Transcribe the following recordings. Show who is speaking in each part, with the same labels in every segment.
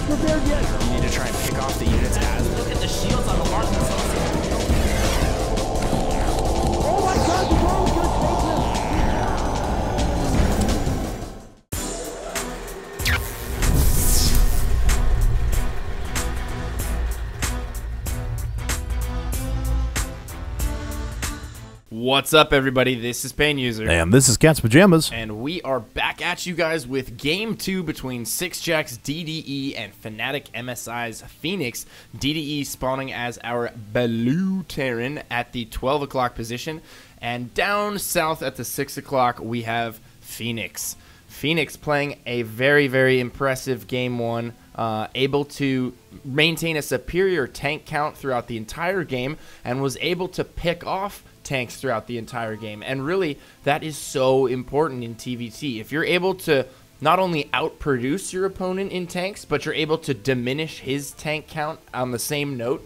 Speaker 1: prepared yet.
Speaker 2: You need to try and pick off the units as... Look at the shields on the Mark themselves.
Speaker 1: Oh my god, the drone's gonna take this!
Speaker 2: What's up, everybody? This is Pain User.
Speaker 3: And this is Cat's Pajamas.
Speaker 2: And we are back at you guys with Game 2 between 6Jack's DDE and Fnatic MSI's Fenix. DDE spawning as our Blue Terran at the 12 o'clock position. And down south at the 6 o'clock, we have Fenix. Fenix playing a very, very impressive Game 1. Able to maintain a superior tank count throughout the entire game and was able to pick off tanks throughout the entire game. And really, that is so important in TVT. If you're able to not only outproduce your opponent in tanks, but you're able to diminish his tank count on the same note,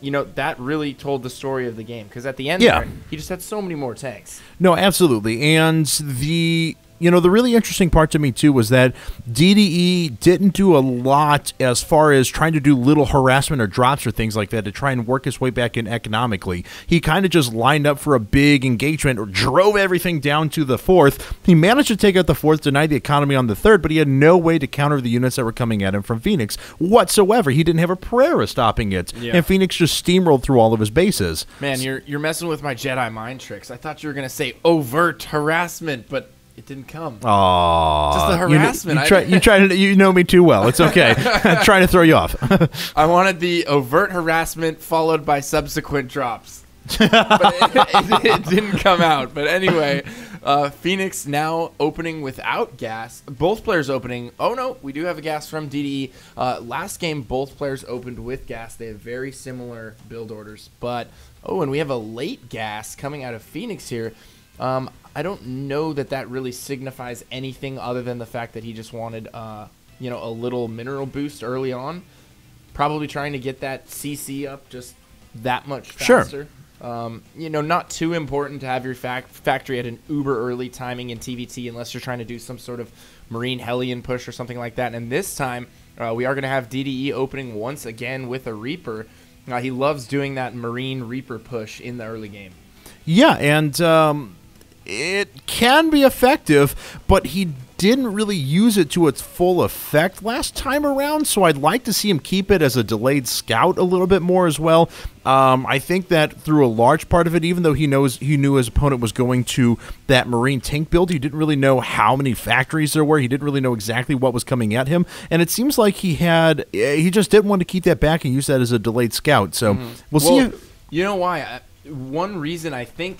Speaker 2: you know, that really told the story of the game. Because at the end there, he just had so many more tanks.
Speaker 3: No, absolutely. And the really interesting part to me, too, was that DDE didn't do a lot as far as trying to do little harassment or drops or things like that to try and work his way back in economically. He kind of just lined up for a big engagement or drove everything down to the 4th. He managed to take out the 4th, deny the economy on the 3rd, but he had no way to counter the units that were coming at him from Fenix whatsoever. He didn't have a prayer of stopping it. Yeah. And Fenix just steamrolled through all of his bases.
Speaker 2: Man, you're messing with my Jedi mind tricks. I thought you were going to say overt harassment, but it didn't come.
Speaker 3: Aww.
Speaker 2: Just the harassment.
Speaker 3: You know me too well. It's okay. I'm trying to throw you off.
Speaker 2: I wanted the overt harassment followed by subsequent drops. But it didn't come out. But anyway, Fenix now opening without gas. Both players opening. Oh, no, we do have a gas from DDE. Last game, both players opened with gas. They have very similar build orders. But, and we have a late gas coming out of Fenix here. I don't know that really signifies anything other than the fact that he just wanted, a little mineral boost early on. Probably trying to get that CC up just that much faster. Sure. Not too important to have your factory at an uber early timing in TVT unless you're trying to do some sort of Marine Hellion push or something like that. And this time, we are going to have DDE opening once again with a Reaper. He loves doing that Marine Reaper push in the early game.
Speaker 3: Yeah, and it can be effective, but he didn't really use it to its full effect last time around, so I'd like to see him keep it as a delayed scout a little bit more as well. I think that through a large part of it, even though he knew his opponent was going to that Marine tank build, he didn't really know how many factories there were. He didn't really know exactly what was coming at him, and it seems like he just didn't want to keep that back and use that as a delayed scout. So we'll see.
Speaker 2: You know why? One reason I think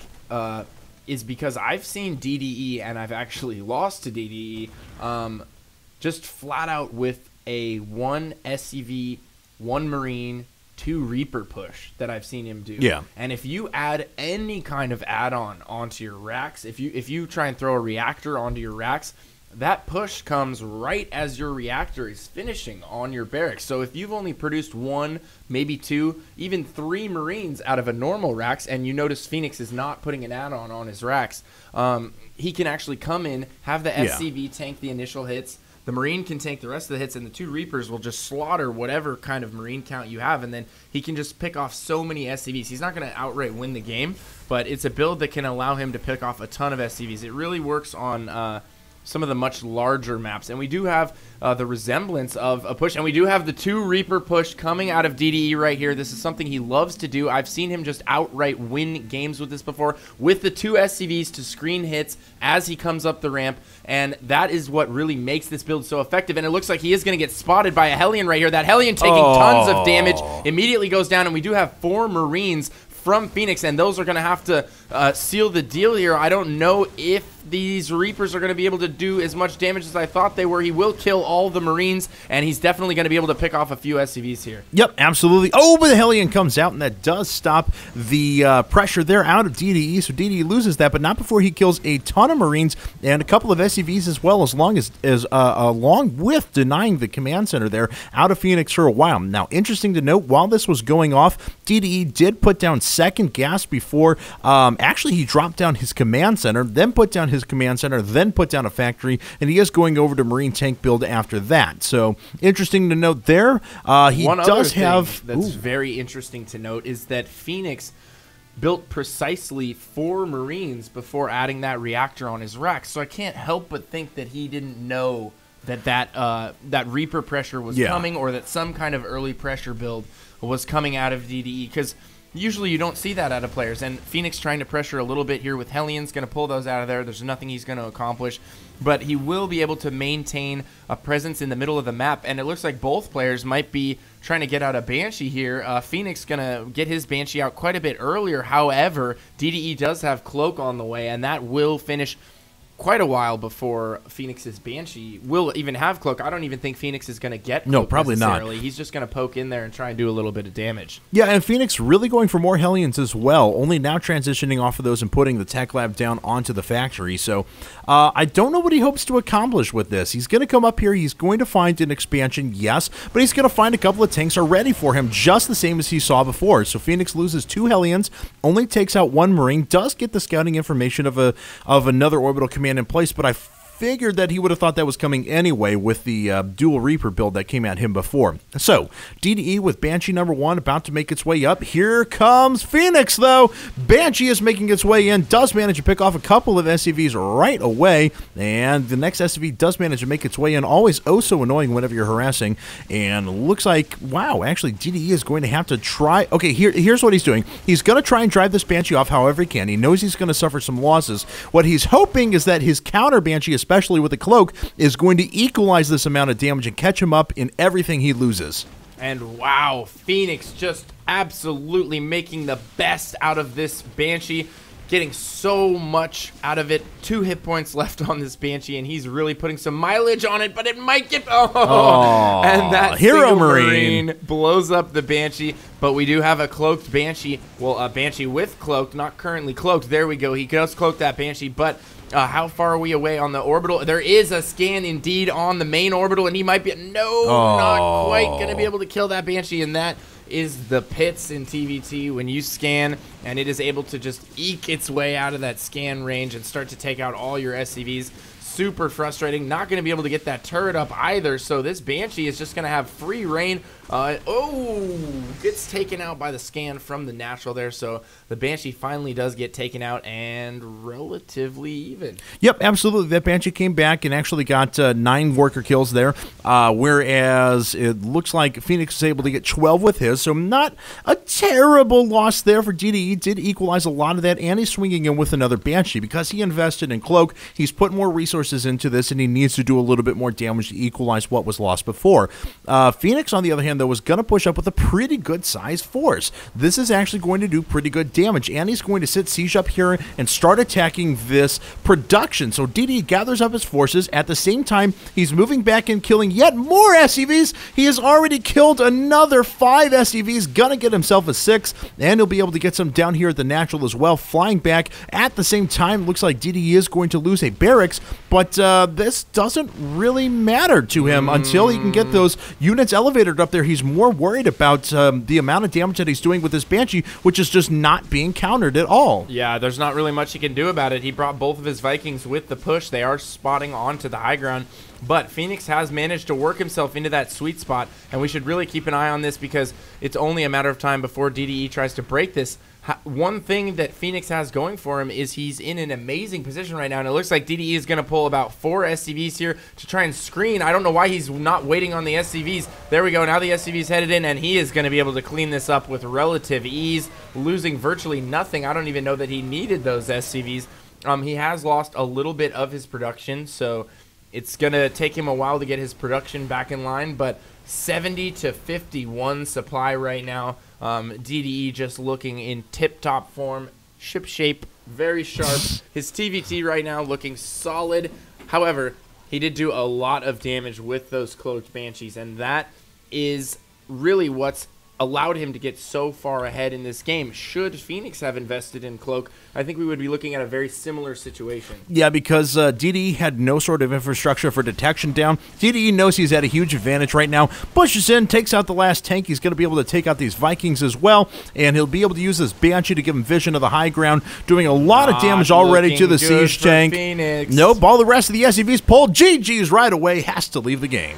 Speaker 2: is because I've seen DDE, and I've actually lost to DDE, just flat out with a 1 SCV, 1 Marine, 2 Reaper push that I've seen him do.
Speaker 3: Yeah.
Speaker 2: And if you add any kind of add-on onto your racks, if you try and throw a reactor onto your racks, that push comes right as your reactor is finishing on your barracks. So if you've only produced 1, maybe 2, even 3 Marines out of a normal racks, and you notice Fenix is not putting an add-on on his racks, he can actually come in, have the SCV tank the initial hits, the Marine can tank the rest of the hits, and the 2 Reapers will just slaughter whatever kind of Marine count you have, and then he can just pick off so many SCVs. He's not going to outright win the game, but it's a build that can allow him to pick off a ton of SCVs. It really works on some of the much larger maps, and we do have the resemblance of a push, and we do have the 2 Reaper push coming out of DDE right here. This is something he loves to do. I've seen him just outright win games with this before, with the 2 SCVs to screen hits as he comes up the ramp, and that is what really makes this build so effective. And it looks like he is going to get spotted by a Hellion right here. That Hellion taking tons of damage, immediately goes down, and we do have 4 Marines from Fenix, and those are going to have to seal the deal here. I don't know if these Reapers are going to be able to do as much damage as I thought they were. He will kill all the Marines, and he's definitely going to be able to pick off a few SCVs here.
Speaker 3: Yep, absolutely. Oh, but the Hellion comes out, and that does stop the pressure there out of DDE, so DDE loses that, but not before he kills a ton of Marines and a couple of SCVs as well, along with denying the command center there out of Fenix for a while. Now, interesting to note, while this was going off, DDE did put down second gas before, actually he dropped down his command center, then put down his his command center, then put down a factory, and he is going over to Marine tank build after that. So interesting to note there. He
Speaker 2: One
Speaker 3: does
Speaker 2: other
Speaker 3: have
Speaker 2: thing that's very interesting to note is that Fenix built precisely 4 Marines before adding that reactor on his rack. So I can't help but think that he didn't know that Reaper pressure was coming, or that some kind of early pressure build was coming out of DDE, because usually you don't see that out of players. And Fenix trying to pressure a little bit here with Hellions, going to pull those out of there. There's nothing he's going to accomplish, but he will be able to maintain a presence in the middle of the map. And it looks like both players might be trying to get out a Banshee here. Fenix going to get his Banshee out quite a bit earlier. However, DDE does have Cloak on the way, and that will finish quite a while before Fenix's Banshee will even have Cloak. I don't even think Fenix is going to get Cloak.
Speaker 3: No, probably not.
Speaker 2: He's just going to poke in there and try and do a little bit of damage.
Speaker 3: Yeah, and Fenix really going for more Hellions as well, only now transitioning off of those and putting the tech lab down onto the factory. So I don't know what he hopes to accomplish with this. He's going to come up here. He's going to find an expansion, yes, but he's going to find a couple of tanks are ready for him, just the same as he saw before. So Fenix loses 2 Hellions, only takes out 1 Marine, does get the scouting information of another orbital command in place, but I figured that he would have thought that was coming anyway with the dual Reaper build that came at him before. So, DDE with Banshee number 1 about to make its way up. Here comes Fenix, though. Banshee is making its way in, does manage to pick off a couple of SCVs right away, and the next SCV does manage to make its way in. Always oh so annoying whenever you're harassing, and looks like, wow, actually DDE is going to have to try. Okay, here's what he's doing. He's going to try and drive this Banshee off however he can. He knows he's going to suffer some losses. What he's hoping is that his counter Banshee, especially with the Cloak, is going to equalize this amount of damage and catch him up in everything he loses.
Speaker 2: And wow, Fenix just absolutely making the best out of this Banshee, getting so much out of it. 2 hit points left on this Banshee, and he's really putting some mileage on it, but it might get... Oh! And that
Speaker 3: Hero
Speaker 2: single
Speaker 3: Marine
Speaker 2: blows up the Banshee, but we do have a cloaked Banshee. Well, a Banshee with cloaked, not currently cloaked. There we go. He does cloak that Banshee, but... how far are we away on the orbital? There is a scan indeed on the main orbital, and he might be... No, not quite going to be able to kill that Banshee, and that is the pits in TVT when you scan, and it is able to just eke its way out of that scan range and start to take out all your SCVs. Super frustrating. Not going to be able to get that turret up either, so this Banshee is just going to have free reign. Gets taken out by the scan from the natural there, so the Banshee finally does get taken out, and relatively even.
Speaker 3: Yep, absolutely. That Banshee came back and actually got 9 worker kills there, whereas it looks like Fenix is able to get 12 with his, so not a terrible loss there for DDE. Did equalize a lot of that, and he's swinging in with another Banshee because he invested in Cloak. He's put more resources into this, and he needs to do a little bit more damage to equalize what was lost before. Fenix, on the other hand, though, was going to push up with a pretty good size force. This is actually going to do pretty good damage, and he's going to sit siege up here and start attacking this production. So DD gathers up his forces. At the same time, he's moving back and killing yet more SCVs. He has already killed another 5 SCVs, gonna get himself a 6, and he'll be able to get some down here at the natural as well, flying back. At the same time, looks like DD is going to lose a barracks, but this doesn't really matter to him until he can get those units elevated up there. He's more worried about the amount of damage that he's doing with this Banshee, which is just not being countered at all.
Speaker 2: Yeah, there's not really much he can do about it. He brought both of his Vikings with the push. They are spotting onto the high ground, but Fenix has managed to work himself into that sweet spot, and we should really keep an eye on this because it's only a matter of time before DDE tries to break this. One thing that Fenix has going for him is he's in an amazing position right now, and it looks like DDE is going to pull about 4 SCVs here to try and screen. I don't know why he's not waiting on the SCVs. There we go. Now the SCV's headed in, and he is going to be able to clean this up with relative ease, losing virtually nothing. I don't even know that he needed those SCVs. He has lost a little bit of his production, so it's going to take him a while to get his production back in line, but 70 to 51 supply right now. DDE just looking in tip-top form, ship shape, very sharp. His TVT right now looking solid. However, he did do a lot of damage with those cloaked Banshees, and that is really what's allowed him to get so far ahead in this game. Should Fenix have invested in Cloak, I think we would be looking at a very similar situation.
Speaker 3: Yeah, because DDE had no sort of infrastructure for detection down. DDE knows he's at a huge advantage right now. Pushes in, takes out the last tank. He's going to be able to take out these Vikings as well, and he'll be able to use this Banshee to give him vision of the high ground, doing a lot of damage already to the siege tank.
Speaker 2: Fenix.
Speaker 3: Nope, all the rest of the SCVs pulled. GG's right away, has to leave the game.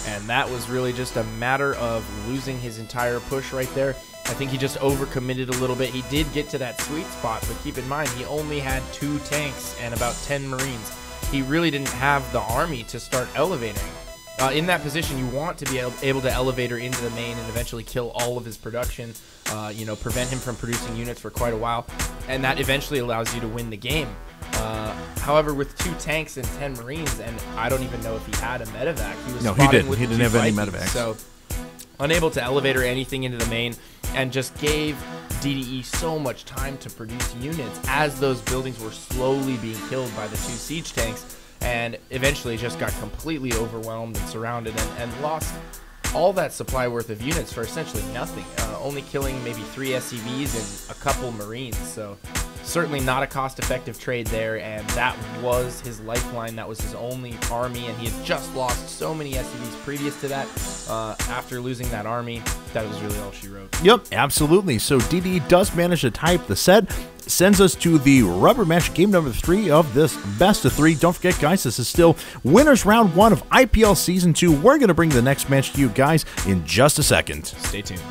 Speaker 2: And that was really just a matter of losing his entire push right there. I think he just overcommitted a little bit. He did get to that sweet spot, but keep in mind, he only had 2 tanks and about 10 Marines. He really didn't have the army to start elevating. In that position, you want to be able to elevator into the main and eventually kill all of his production, prevent him from producing units for quite a while, and that eventually allows you to win the game. However, with 2 tanks and 10 Marines, and I don't even know if he had a medevac.
Speaker 3: He didn't have any medevacs.
Speaker 2: So, unable to elevator anything into the main, and just gave DDE so much time to produce units as those buildings were slowly being killed by the 2 siege tanks, and eventually just got completely overwhelmed and surrounded and lost all that supply worth of units for essentially nothing, only killing maybe 3 SCVs and a couple Marines. So certainly not a cost-effective trade there, and that was his lifeline. That was his only army, and he had just lost so many SCVs previous to that. After losing that army, that was really all she wrote.
Speaker 3: Yep, absolutely. So DD does manage to type the set. Sends us to the rubber match game number 3 of this best of 3. Don't forget, guys, this is still winners round 1 of IPL Season 2. We're going to bring the next match to you guys in just a second.
Speaker 2: Stay tuned.